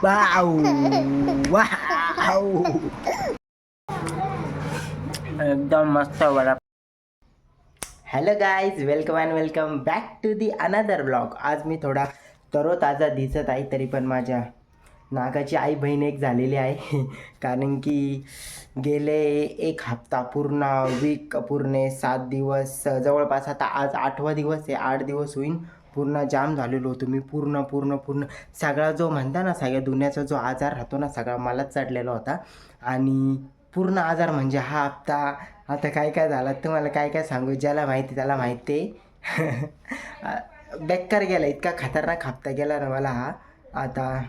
Wow wow एकदम मस्त वडा. Hello guys, welcome and welcome back to the another blog. आज मी थोडा तरोताजा दिसत आहे, तरी पण माझ्या नागाची आई बहीण एक झालेली आहे. कारण की गेले एक हप्ता पूर्ण वीक पूर्ण 7 दिवस जवळपास, आता आज 8वा दिवस आहे. 8 दिवस होईन पूर्ण जाम झालेलो होतो मी. पूर्ण सगळा जो म्हणता ना, सगळ्या दुनियाचा जो आजार राहतो ना, सगळा मलाच चढलेला होता. आणि पूर्ण आजार म्हणजे हा हप्ता आता काय काय झालं तुम्हाला काय काय सांगू. ज्याला माहिती त्याला माहिती आहे. बेकार गेला, इतका खतरनाक हप्ता गेला ना मला हा. आता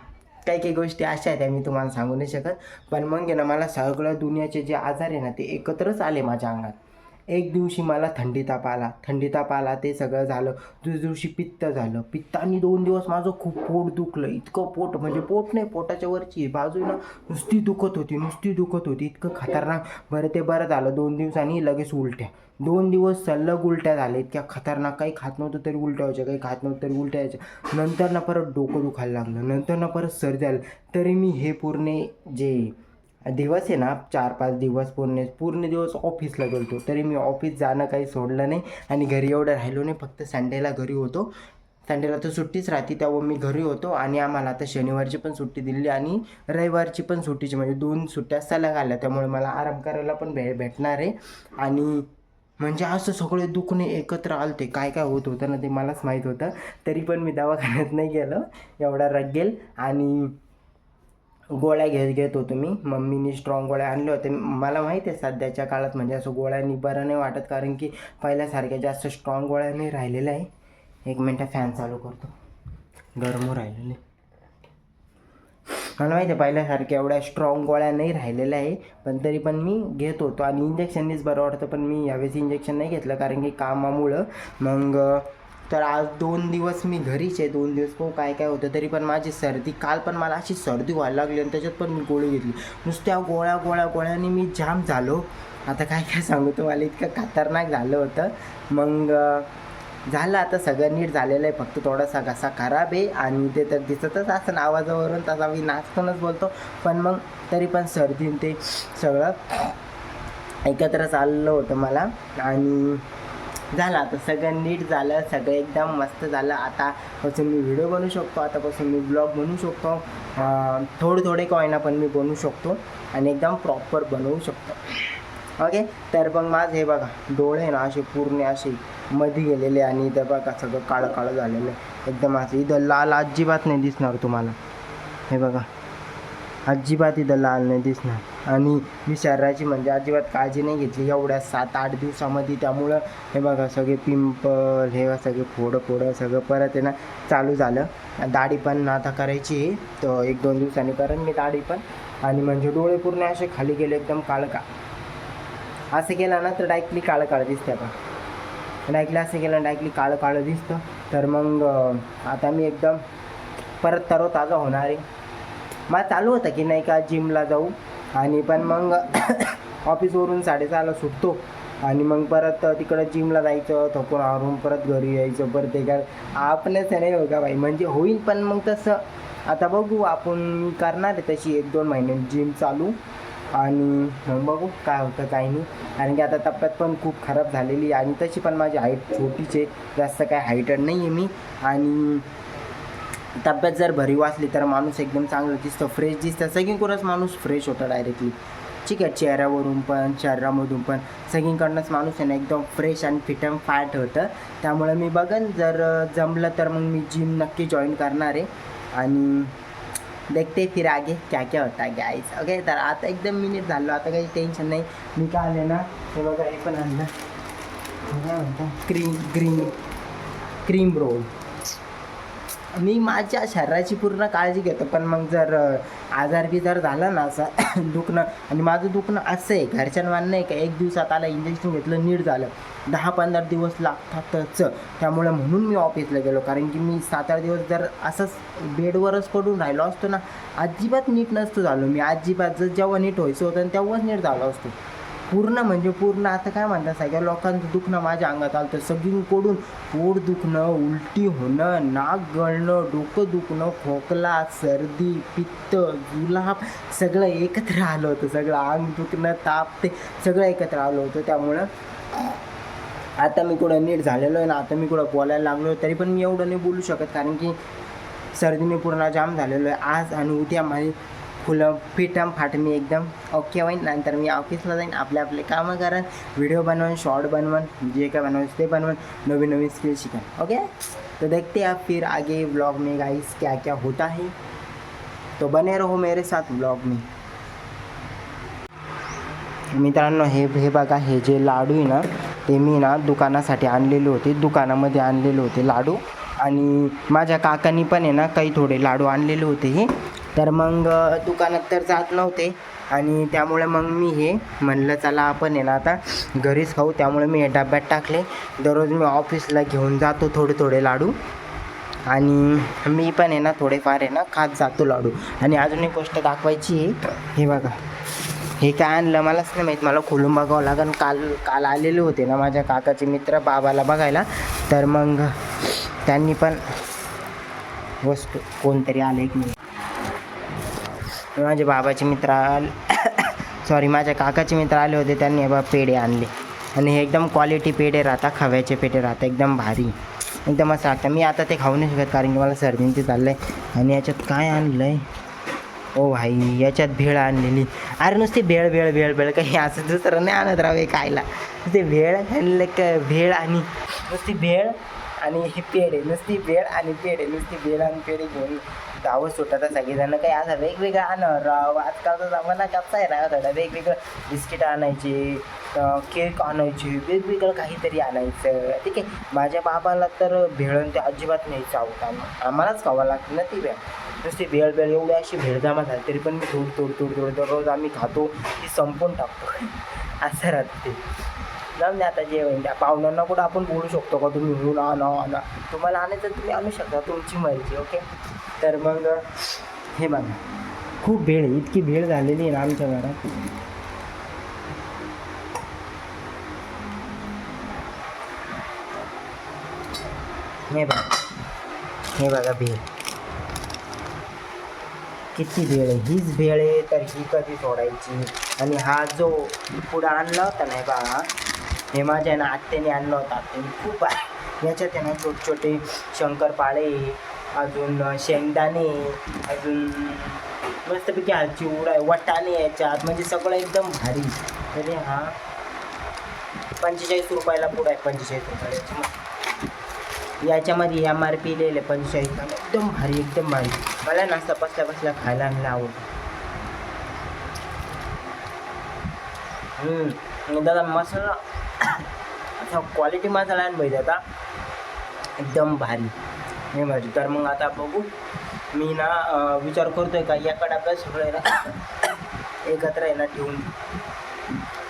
काही काही गोष्टी अशा आहेत त्या मी तुम्हाला सांगू नाही शकत. पण मग आहे ना, मला सगळं दुनियाचे जे आजार आहे ना ते एकत्रच आले माझ्या अंगात. एक दिवशी मला थंडी ताप आला, ते सगळं झालं. दुसऱ्या दिवशी पित्त झालं. पित्तानी 2 दिवस माझं खूप पोट दुखलं. इतकं पोट म्हणजे पोट नाही, पोटाच्या वरची बाजू ना नुसती दुखत होती, इतकं खतरनाक. बरं ते बरं झालं. 2 दिवसांनी लगेच उलट्या. 2 दिवस सलग उलट्या झाल्या, इतक्या खतरनाक. काही खात नव्हतं तरी उलट्या व्हायच्या, काही खात नव्हतं तरी उलट्या यायच्या. नंतर ना परत डोकं दुखायला लागलं, नंतर ना परत सर्दी झालं. तरी मी हे पूर्ण जे दिवस आहे ना, 4-5 दिवस पूर्ण दिवस ऑफिसला गेलो. तरी मी ऑफिस जाणं काही सोडलं नाही आणि घरी एवढं राहिलो नाही. फक्त संडेला घरी होतो. संडेला तर सुट्टीच राहते, तेव्हा मी घरी होतो. आणि आम्हाला आता शनिवारची पण सुट्टी दिली आणि रविवारची पण सुट्टीची, म्हणजे 2 सुट्ट्या सलग आल्या. त्यामुळे मला आराम करायला पण भेटणार आहे. आणि म्हणजे असं सगळे दुखणे एकत्र आलते. काय काय होत होतं ना ते मलाच माहीत होतं. तरी पण मी दवाखान्यात नाही गेलो, एवढा रगेल. आणि गोळ्या घेत होतो मी. मम्मीने स्ट्रॉंग गोळ्या आणल्या होत्या. मला माहिती आहे सध्याच्या काळात म्हणजे असं गोळ्यांनी बरं नाही वाटत, कारण की पहिल्यासारख्या जास्त स्ट्रॉंग गोळ्या नाही राहिलेल्या आहे. 1 मिनटं फॅन चालू करतो, गरम राहिलेले. मला माहिती आहे पहिल्यासारख्या एवढ्या स्ट्रॉंग गोळ्या नाही राहिलेल्या आहे, पण तरी पण मी घेत होतो. आणि इंजेक्शननीच बरं वाटतं, पण मी यावेळेस इंजेक्शन नाही घेतलं कारण की कामामुळं. मग तर आज 2 दिवस मी घरीच आहे. 2 दिवस हो काय काय होतं. तरी पण माझी सर्दी, काल पण मला अशी सर्दी व्हायला लागली आणि त्याच्यात पण मी गोळी घेतली. नुसत्या गोळ्याने मी जाम झालो. आता काय काय सांगू तुम्हाला, इतकं खतरनाक झालं होतं. मग झालं, आता सगळं नीट झालेलं आहे. फक्त थोडासा घसा खराब आहे आणि ते तर दिसतच असं आवाजावरून, तसा मी नाचतानाच बोलतो. पण मग तरी पण सर्दी ते सगळं एकत्र चाललं होतं मला. आणि झालं, आता सगळं नीट झालं, सगळं एकदम मस्त झालं. आतापासून मी व्हिडिओ बनवू शकतो, आतापासून मी ब्लॉग बनवू शकतो. थोडे का होईना पण मी बनवू शकतो आणि एकदम प्रॉपर बनवू शकतो. ओके, तर मग माझं हे बघा डोळे ना असे पूर्ण असे मध्ये गेलेले आणि इथं बघा सगळं काळं झालेलं आहे एकदम. असं इथं लाल अजिबात नाही दिसणार तुम्हाला. हे बघा अजिबात इथं लाल नाही दिसणार. आणि मी शरीराची म्हणजे अजिबात काळजी नाही घेतली एवढ्या 7-8 दिवसामध्ये. त्यामुळं हे बघा सगळे पिंपल, हे सगळे फोडं सगळं परत आहे ना चालू झालं. दाढी पण आता करायची आहे, तर 1-2 दिवसांनी करेन मी दाढी पण. आणि म्हणजे डोळे पूर्ण असे खाली गेले एकदम काळं. असं केलं ना तर डायरेक्टली काळं दिसतं. आपण डायरेक्टली असं केलं डायरेक्टली काळं दिसतं. तर मग आता मी एकदम परत तरोताजा होणार आहे. मला चालू होतं की नाही का जिमला जाऊ, आणि पण मग ऑफिसवरून 6:30ला सुटतो आणि मग परत तिकडं जिमला जायचं, थकून आवरून परत घरी यायचं. परत ते काय आपल्याच नाही हो का बाई, म्हणजे होईल. पण मग तसं आता बघू, आपण करणार आहे तशी 1-2 महिने जिम चालू. आणि मग बघू काय होतं काय नाही. कारण की आता तब्येत पण खूप खराब झालेली आणि तशी पण माझी हाईट छोटीच आहे, जास्त काय हाईटेड नाही आहे मी. आणि तब्येत जर भरीव असली तर माणूस एकदम चांगलं दिसतं, फ्रेश दिसतं. सगळीकडूनच माणूस फ्रेश होतं डायरेक्टली. ठीक आहे, चेहऱ्यावरून पण शरीरामधून पण सगळीकडनंच माणूस आहे ना एकदम फ्रेश आणि फिट अँड फॅट होतं. त्यामुळे मी बघन जर जमलं तर मग मी जिम नक्की जॉईन करणार आहे. आणि देखते फिर आगे क्या क्या होता गाईज. ओके, तर आता एकदम मिनिट झालो, आता काही टेन्शन नाही. मी काय आले ना हे बघा, हे पण आणलं, काय म्हणतो क्रीम रोल. मी माझ्या शरीराची पूर्ण काळजी घेतो. पण मग जर आजार जर झाला ना असं दुखणं, आणि माझं दुखणं असं आहे, घरच्यांना म्हणणं आहे का 1 दिवसात आला इंजेक्शन घेतलं नीट झालं, 10-15 दिवस लागतातच. त्यामुळे म्हणून मी ऑफिसला गेलो. कारण की मी 7-8 दिवस जर असंच बेडवरच पडून राहिलो असतो ना, अजिबात नीट नसतो झालो मी. अजिबात जेव्हा नीट व्हायचं होतं तेव्हाच नीट झालो असतो. पूर्ण म्हणजे पूर्ण आता काय म्हणतात सगळ्या लोकांचं दुखणं माझ्या अंगात आलं. तर सगळीकडून पोट दुखणं, उलटी होणं, नाक गळणं, डोकं दुखणं, खोकला, सर्दी, पित्त, जुलाब सगळं एकत्र आलं होतं. सगळं अंग दुखणं, ताप ते सगळं एकत्र आलं होतं. त्यामुळं आता मी कुठं नीट झालेलो आहे ना, आता मी कुठं बोलायला लागलो तरी पण मी एवढं नाही बोलू शकत, कारण की सर्दीने पूर्ण जाम झालेलो आहे. आज आणि उद्या माझी फुलं फिटम फाट मी एकदम ओके होईन. नंतर मी ऑफिसला जाईन, आपले कामं करेन, व्हिडिओ बनवन, शॉर्ट बनवन, जे काय बनवायचं ते बनवन, नवीन नवीन स्किल शिकेन. ओके, तो देखते हैं आप फिर आगे व्लॉग में गाइस क्या क्या होता है. तो बने रहो मेरे साथ व्लॉग में. मित्रांनो हे बघा, हे जे लाडू आहे ना ते मी ना दुकानासाठी आणलेले होते, दुकानामध्ये आणलेले होते लाडू. आणि माझ्या काकांनी पण आहे ना काही थोडे लाडू आणलेले होते हे. तर मग दुकानात तर जात नव्हते आणि त्यामुळे मग मी हे म्हणलं चला आपण आहे ना आता घरीच खाऊ. त्यामुळे मी हे डब्यात टाकले. दररोज मी ऑफिसला घेऊन जातो थोडे लाडू आणि मी पण आहे ना थोडेफार आहे ना खात जातो लाडू. आणि अजून एक गोष्ट दाखवायची आहे, हे बघा हे काय आणलं मलाच नाही माहीत, मला खोलून बघावं लागेल. काल आलेले होते ना माझ्या काकाचे मित्र बाबाला बघायला, तर मग त्यांनी पण वस्तू कोणतरी आले की माझे बाबाचे मित्र सॉरी माझ्या काकाचे मित्र आले होते. त्यांनी हे बघा पेढे आणले आणि हे एकदम क्वालिटी पेढे राहतात, खव्याचे पेढे राहतात, एकदम भारी, एकदम असं लागतं. मी आता ते खाऊ नाही शकत कारण की मला सर्दीने ते चाललं आहे. आणि याच्यात काय आणलं आहे ओ भाई, याच्यात भेळ आणलेली. अरे नुसती भेळ काही असं दुसरं नाही आणत राहावे खायला. नुसते भेळ भेळ आणि नुसती भेळ आणि पेढे, नुसती भेळ आणि पेढे, नुसती भेळ आणि पेढे घेऊन गावं सुटतात सगळेजण. काही असं वेगवेगळं आणणार राव. आजकालचा जमाना कसा आहे ना, थोडा वेगवेगळं बिस्किट आणायचे, केक आणायचे, वेगवेगळं काहीतरी आणायचं. ठीक आहे, माझ्या बाबाला तर भेळ ते अजिबात नाही चावत, आम्हालाच खावं लागतं ना ती भेळ. नुसती भेळ एवढी अशी भेळ जमा झाली तरी पण मी थोडी दररोज आम्ही खातो, ती संपवून टाकतो असं राहते. जाऊन द्या आता जेवण द्या. पाहुण्यांना कुठं आपण बोलू शकतो का तुम्ही घेऊन आणा, तुम्हाला आणायचं तुम्ही आणू शकता, तुमची मर्जी. ओके, तर मग हे बघा खूप भेळ, इतकी भेळ झालेली आहे ना आमच्या घरात. हे बघा भेळ किती भेळ आहे. हीच भेळ आहे तर ही कधी सोडायची. आणि हा जो पुढं आणला होता ना बघा, हे माझ्या ना आत्याने आणलं होतं. आत्याने खूप आहे याच्यात आहे ना छोटे शंकरपाळे, अजून शेंगदाणे, अजून मस्तपैकी हा चिवडा आहे, वटाणे याच्यात, म्हणजे सगळं एकदम भारी. तरी हा 45 रुपयाला पुढं आहे, 45 रुपयाला. याच्यामध्ये MRP लिहिले 45, एकदम भारी एकदम भारी. मला नाश्ता बसल्या खायला आणला आवडतं. दादा मसाला असा क्वालिटी मसाला आहे पाहिजे आता, एकदम भारी हे भाजी. तर मग आता बघू, मी ना विचार करतोय का एका डब्यात सगळं आहे ना एकत्र आहे ना ठेवून.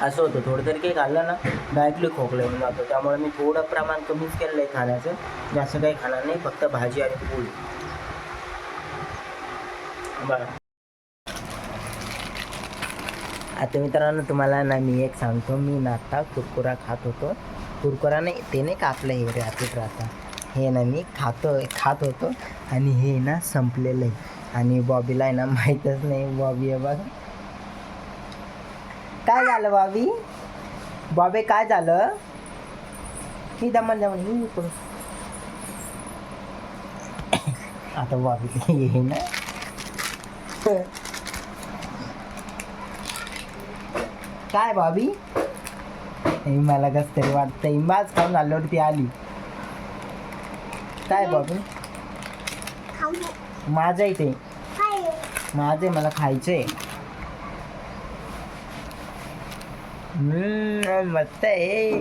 असं होतं थोडं तरी काही खाल्लं ना डायरेक्टली खोकलं येऊन जातो. त्यामुळे मी थोडं प्रमाण कमीच केलेलं आहे खाण्याचं, जास्त काही खाणार नाही, फक्त भाजी आणि पोळी. बरं आता मित्रांनो तुम्हाला ना मी एक सांगतो, मी ना आता कुरकुरा खात होतो. कुरकुरा नाही ते नाही का आपलं हे रॅपिड राहता, हे ना मी खात होतो आणि हे ना संपलेलं आहे. आणि बॉबीला आहे ना माहीतच नाही. बॉबी आहे बघा, काय झालं बॉबी काय झालं की दमन आता बॉबी ये ना काय बॉबी, मला कसं तरी वाटतं. इमाज खाऊन आल्यावर ती आली. काय बॉबी माझं इथे माझे मला खायचंय. मस्त आहे.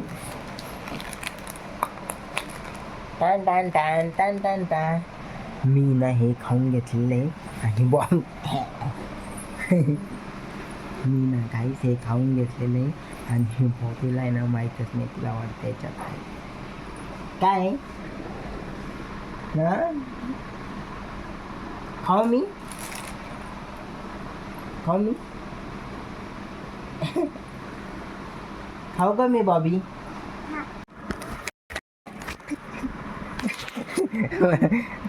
टन टन टन टन टन टन. मी ना हे खाऊन घेतलेलं आहे आणि बॉम्ब मी ना काहीच हे खाऊन घेतलेलं आहे आणि बॉबीला आहे ना माहीतच नाही, तिला वाटतं याच्यात काय ना खाऊ मी खाऊ का मी बॉबी?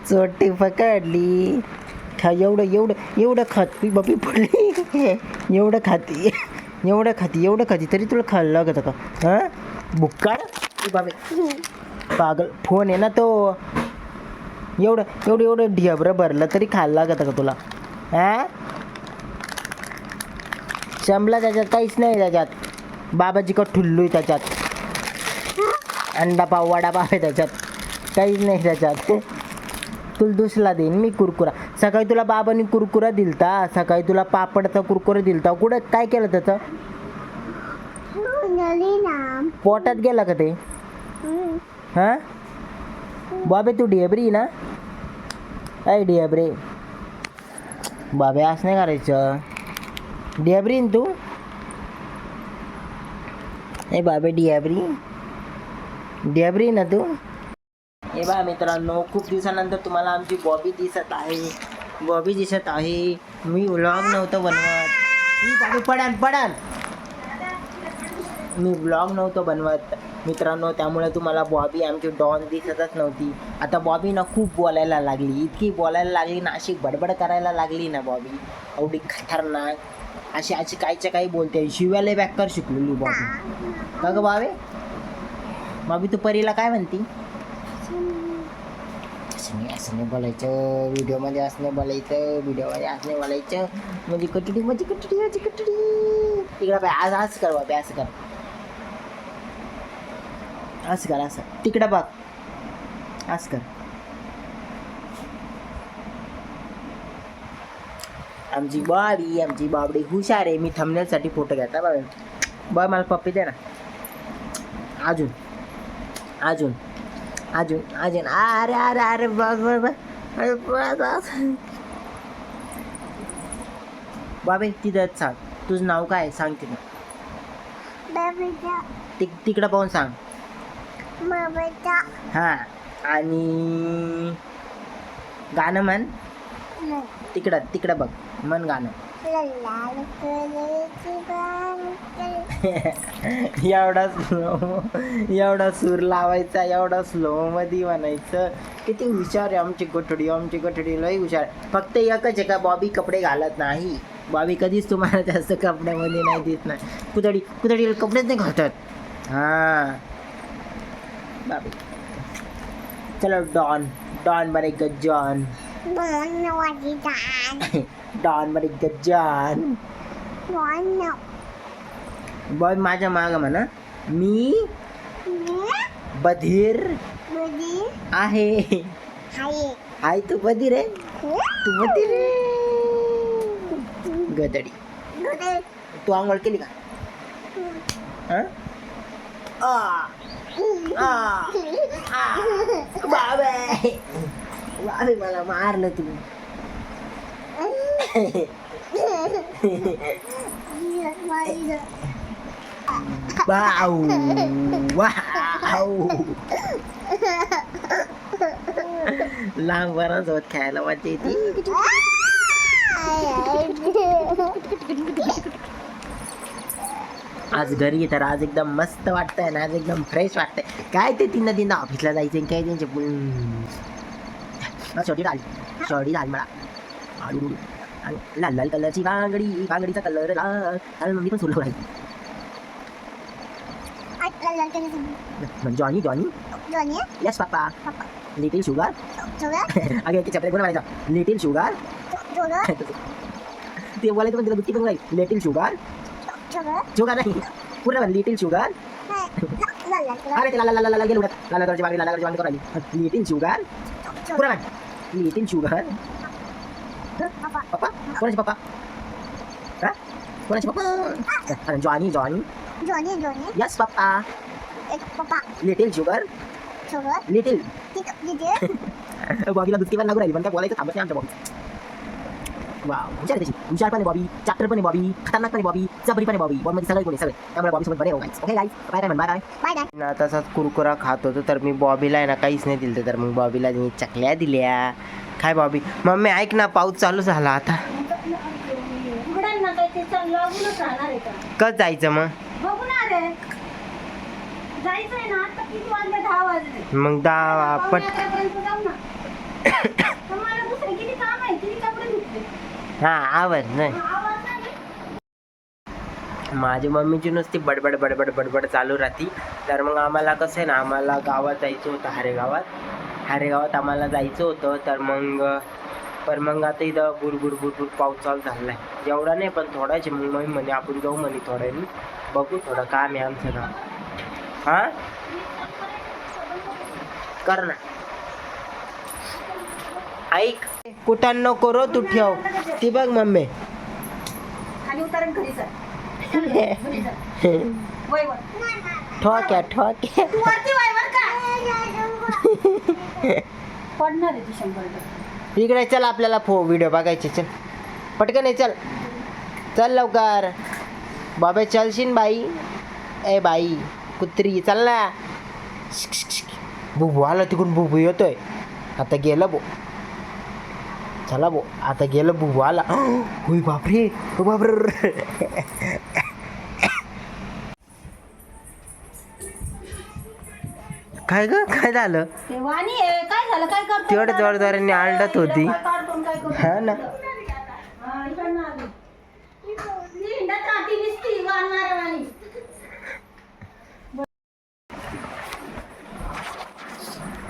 चोटी पकडली. खा एवढं एवढं एवढं खाती बॉबी पडली. एवढं खाती तरी तुला खायला लागत का? हां बुक्काड बाबे पागल. फोन आहे ना तो. एवढं ढेबरं भरलं तरी खायला लागत का तुला? हां शंभला त्याच्यात काहीच नाही. त्याच्यात बाबाजी का ठुल्लू आहे त्याच्यात. अंडा पाव वडापाव आहे त्याच्यात. काहीच नाही त्याच्यात. तुला दुसरा देईन मी कुरकुरा. सकाळी तुला बाबांनी कुरकुरा दिलता. सकाळी तुला पापडचा कुरकुरा दिलता. कुठं काय केलं त्याचं? पोटात गेला का ते? हां बाबे तू ढेबरी ना? ऐ ढेबरे बाबे असं नाही करायचं. ढेबरी ना तू? ए बाबे ढेबरी ना तू? हे बा मित्रांनो खूप दिवसानंतर तुम्हाला आमची बॉबी दिसत आहे. मी व्लॉग नव्हतं बनवत. मी व्लॉग नव्हतं बनवत मित्रांनो, त्यामुळे तुम्हाला बॉबी आमची डॉन दिसतच नव्हती. आता बॉबी ना खूप बोलायला लागली. इतकी बोलायला लागली ना, अशी बडबड करायला लागली ना बॉबी. एवढी खतरनाक अशी कायच्या काही बोलते. शिव्याला बॅकर शिकलेली बॉबी. का ग बॉबी तू परीला काय म्हणती? असं नाही बोलायचं व्हिडिओमध्ये. असं नाही बोलायचं म्हणजे कटडी. तिकडं बाय असं कर बाबा. असं कर तिकडं बघ. असं कर. आमची बाबडी हुशार आहे. मी थंबनेलसाठी फोटो घेता बाबा. मला पप्पी दे ना. अजून अरे बाबे तिथं सांग तुझं नाव काय सांग. तिकडं पाहून सांग. हां आणि गाणं म्हण. तिकडं बघ म्हण गाणं. एवढा सूर लावायचा. एवढा स्लो मध्ये म्हणायचं. किती हुशार आहे आमची गोठडी लई हुशार. फक्त एकच आहे का बॉबी कपडे घालत नाही. बॉबी कधीच तुम्हाला जास्त कपड्यामध्ये नाही दिसत नाही. कुतडी कपडेच नाही घालतात. हां बाबी चलो डॉन बनेगा जॉन. डॉन बनेगा जॉन. बॉय माझ्या मागं म्हणा. मी बधीर आहे. हाय तू बधीर आहे. गदडी. तू आंघोळ केली का? बाबे मला मारलं तू. वाव लहान बराच होत खायला मजा येते. आज घरी तर आज एकदम मस्त वाटतंय ना. आज एकदम फ्रेश वाटतंय. काय ते तीन ऑफिसला जायचं काय त्यांचे शॉर्टी डाल मला. लाल कलरची बांगडीचा कलर लाल. मी पण सोडलो राहील. Johnny yes papa. Little sugar. अगे चपले कोण म्हणायचा? Little sugar. ते बोलायचं पण तिला बुद्धी पण राहील. लिटिल शुगर नाही पूर्ण लिटिल शुगर. अरे ते लाला गेलो. लाला कलरची बांगडी करायली. लिटिल शुगर पूर्ण लिटिल शुगर. पप्पा कोणाचे पप्पा? कोणाचे पप्पा? Johnny yes papa. Little sugar. Little बॉबीला दुसरी पण लागू राहिली पण काय बोलायचं थांबत नाही आमच्या बॉबी. वाव हुशार पण आहे बॉबी. चॅप्टर पण आहे बॉबी. खतरनाक पण आहे बॉबी. जबरी पण आहे बॉबी. बॉबीमध्ये सगळे कोणी सगळे. त्यामुळे बॉबी सोबत बरे हो गाईस. ओके गाईस बाय ना. तसाच कुरकुरा खात होतो तर मी बॉबीला आहे ना काहीच नाही दिलं. तर मग बॉबीला मी चकल्या दिल्या. काय बॉबी मम्मी ऐक ना पाऊस चालू झाला आता. कधी जायचं मग? जायचंय ना आता किती वाजले 10 वाजले मग 10 पट पर्यंत जाऊ ना तर मला दुसरे किती काम आहे किती कपडे धुतले हा आवाज नाही आवाज नाही माझी मम्मीची नुसती बडबड बडबड बडबड चालू राहती. तर मग आम्हाला कसं आहे ना आम्हाला गावात जायचं होतं हारेगावात आम्हाला जायचं होतं. तर मग आता इथं बुरबुर पाऊस चालू झाला आहे. एवढा नाही पण थोडाच. मग मम्मी म्हणे आपण जाऊ म्हणे थोड्यानी बघू थोडं काम आहे आमचं काम. हां कर ना ऐक कुठं नको रो तू ठेव ती बघ मम्मी खाली उतारण घरी सर वय वर ठोक्या तू वरती वय वर का पडणार आहे ती 100%. इकडे चल आपल्याला व्हिडिओ बघायचे. चल पटकन चल चल लवकर बाबा चलशीन बाई. ए बाई कुत्री चल ना. बुबू आला तिकडून बुबू येतोय. आता गेलं बो चला बो आता गेलं बुबू आला. होय बापरे बापरे काय ग काय झालं ते वाणी आहे काय झालं काय करतो तेवढं जोरदाराने आलडत होती. हा ना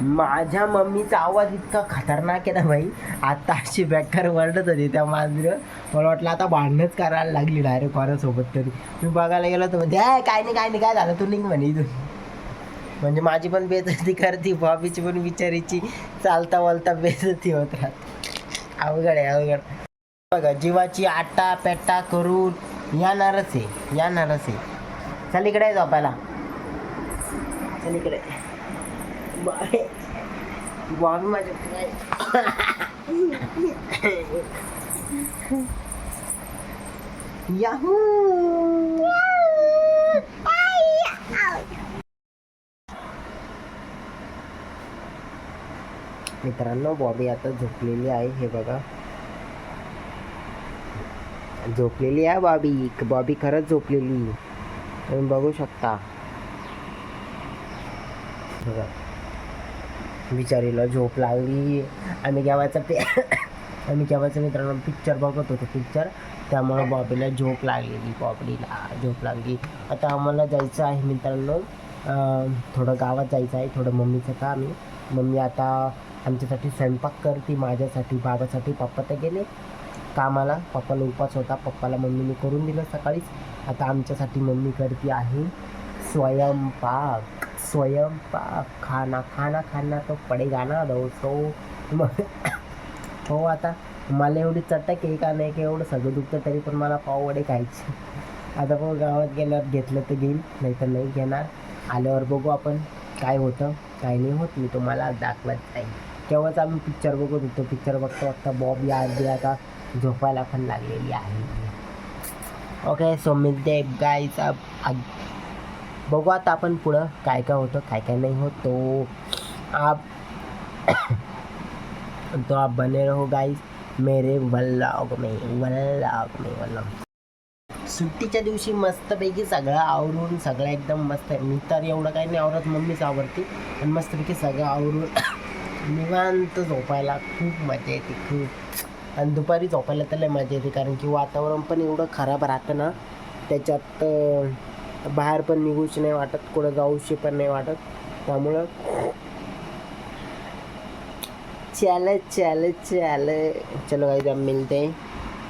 माझ्या मम्मीचा आवाज इतका खतरनाक आहे ना भाई. आता अशी बेकार वरडत होती त्या मांजरं. मला वाटलं आता भांडणच करायला लागली डायरेक्ट कोणासोबत तरी. मी बघायला गेलो तर म्हणजे काय नाही काय झालं तू निघ म्हणे इथून. म्हणजे माझी पण बेइज्जती करती भाभीची पण बिचारीची चालता वालता बेइज्जती होत राहत. अवघड आहे बघा जीवाची आटा पेटा करून येणारच आहे. चल इकडे झोपायला चल इकडे बाबी माझ्या याहू मित्रांनो बॉबी आता झोपलेली आहे. हे बघा झोपलेली आहे बॉबी खरंच झोपलेली तुम्ही बघू शकता. बघा बिचारीला झोप लागली. आम्ही केव्हाचं मित्रांनो पिक्चर बघत होतो त्यामुळं बॉबीला झोप लागली. आता आम्हाला जायचं आहे मित्रांनो थोडं गावात जायचं आहे. थोडं मम्मीचं काम आहे. मम्मी आता आमच्यासाठी स्वयंपाक करते माझ्यासाठी बाबासाठी. पप्पा तर गेले कामाला. पप्पाला उपास होता पप्पाला मम्मीने करून दिलं सकाळीच. आता आमच्यासाठी मम्मी करते आहे स्वयंपाक खाना तो पडेगा ना दोस्तों. हो आता मला एवढी चटक आहे का नाही की एवढं सगळं दुखतं तरी पण मला पाववडे खायचे. आता बघू गावात गेल्यावर घेतलं तर घेईल नाही तर नाही घेणार. आल्यावर बघू आपण काय होतं काय नाही होत मी तुम्हाला दाखवत जाईल. तेव्हाच आम्ही पिक्चर बघत होतो. पिक्चर बघता बॉबी आधी आता झोपायला पण लागलेली आहे. ओके सो मिळते गाईज. बघू आता आपण पुढं काय होतं काय नाही होत तो आप बने रहो गाईज मेरे व्लॉग में. सुट्टीच्या दिवशी मस्तपैकी सगळं आवरून सगळं एकदम मस्त आहे. मी तर एवढं काही नाही आवरत मम्मीच आवडते पण मस्तपैकी सगळं आवरून निवांत झोपायला खूप मजा येते खूप. आणि दुपारी झोपायला तर लय मजा येते कारण की वातावरण पण एवढं खराब राहतं ना त्याच्यात बाहेर पण निघूशी नाही वाटत कुठं जाऊशी पण नाही वाटत. त्यामुळं चलो गाईज हम मिलते.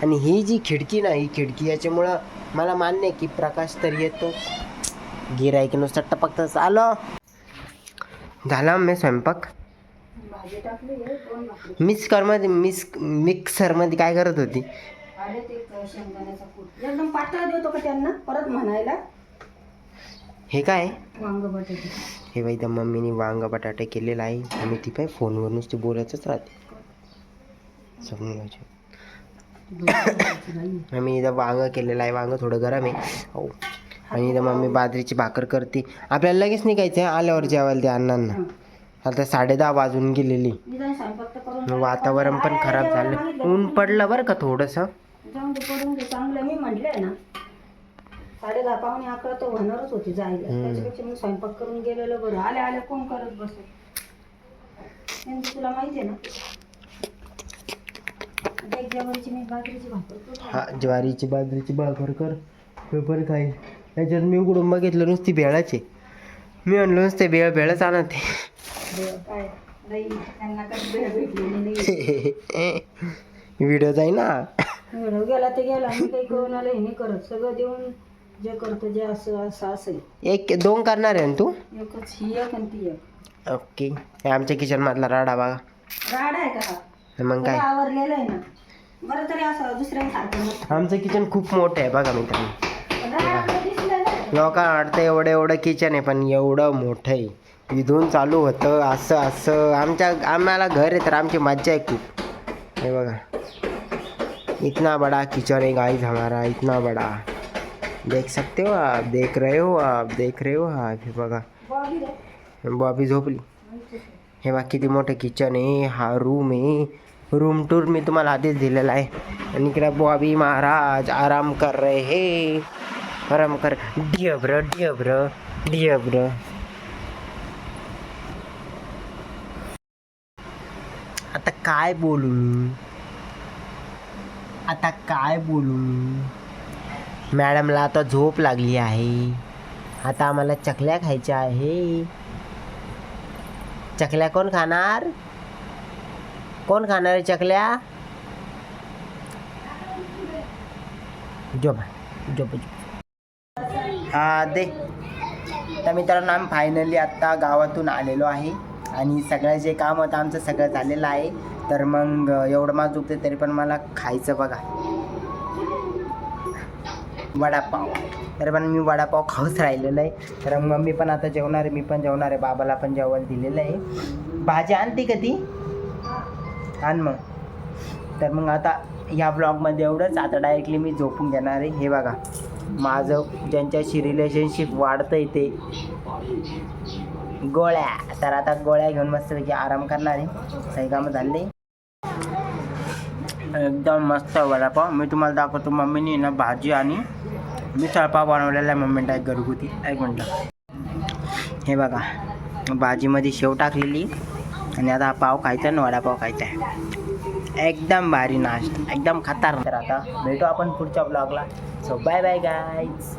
आणि ही जी खिडकी ना ही खिडकी याच्यामुळं मला मान्य आहे की प्रकाश तरी येतो. गिराईक नुसतं टपकतच आलो. झाला मी स्वयंपाक मिक्सरमध्ये काय करत होती. एकदम पातळ देतो का त्यांना परत म्हणायला. हे काय वांग बटाटे हे बाई त्या मम्मीने वांग बटाटे केलेला आहे. आणि ती काय फोनवर नुसती बोलायचंच राहते. मम्मी इथं वांग केलेलं आहे. वांग थोडं गरम आहे हो. आणि इथं मम्मी बाजरीची भाकर करते. आपल्याला लगेच निघायचं आहे आल्यावर जेवायला त्या अण्णांना. आता 10:30 वाजून गेलेली. वातावरण पण खराब झालं. ऊन पडलं बरं का थोडंसं. चांगलं मी म्हटलंय ना 10:30 पावणे 11 तर होणारच होती जायला. त्याच्यापेक्षा मी स्वयंपाक करून गेलेलं बरं. आल्या आल्या कोण करत बसेल. तुला माहिती आहे ना, एक ज्वारीची मी बाजरीची भाकर करू. हा ज्वारीची बाजरीची भाकर कर पेपर खाईल. त्याच्यात मी उघडून बघितलं नुसती भेळाची. मी म्हणलो नुसते भेळच आणत काय नाही, त्यांना कधी भेळ भेटलेली नाही. व्हिडिओ जाई ना. व्हिडिओ गेला ते गेला. मी काही कोणाला हे नाही करत. सगळं देऊन जे करतो जे असं असं असेल. एक 2 करणार आहे ना तू? एकच ही एक आणि ती एक. ओके. हे आमच्या किचन मधला राडा बघा. राड आहे का हा? मग काय, आवरलेलं आहे ना. बरं तरी असं दुसऱ्यांसारखं नसतं. आमचं किचन खूप मोठं आहे बघा मित्रांनो. पण राड दिसलं ना. लोकांना वाटतं एवढं किचन आहे पण एवढं मोठं आहे. इथून चालू होतं असं असं. आम्हाला घर आहे तर आमची मज्जा आहे खूप. हे बघा इतना बड़ा किचन है गाइस हमारा, इतना बड़ा. देख सकते हो आप, देख रहे हो आप. हे बघा बॉबी रे. बॉबी झोपली. हे बघा किती मोठं किचन आहे. हा रूम आहे. रूम टूर मी तुम्हाला आधीच दिलेला आहे. आणि इकडे बॉबी महाराज आराम कर रहे हे. आराम कर. डियब्र. आता काय बोलू मी. मॅडमला आता झोप लागली आहे. आता आम्हाला चकल्या खायच्या आहे. चकल्या कोण खाणार आहे चकल्या? झोप. हा दे. तर मित्रांनो आम्ही फायनली आत्ता गावातून आलेलो आहे आणि सगळं जे काम होतं आमचं सगळं झालेलं आहे. तर मग एवढं माझं दुखते तरी पण मला खायचं बघा वडापाव. तर पण मी वडापाव खाऊच राहिलेलं आहे. तर मग मम्मी पण आता जेवणार आहे, मी पण जेवणार आहे, बाबाला पण जेवण दिलेलं आहे. भाजी आणते का ती? आण मग. तर मग आता ह्या ब्लॉगमध्ये एवढंच. आता डायरेक्टली मी झोपून घेणार आहे. हे बघा माझं ज्यांच्याशी रिलेशनशिप वाढतं आहे ते गोळ्या. तर आता गोळ्या घेऊन मस्तपैकी आराम करणार आहे. सही कामं झाले. एकदम मस्त वडापाव. मी तुम्हाला दाखवतो. मम्मीने ना भाजी आणि मिसळपाव बनवलेला आहे मम्मीने एक घरगुती. एक मिनटं. हे बघा भाजीमध्ये शेव टाकलेली आणि आता हा पाव खायचा आणि वडापाव खायचा आहे. एकदम भारी नाश्ता, एकदम खतरनाक. तर आता भेटू आपण पुढच्या ब्लॉगला. So bye bye guys.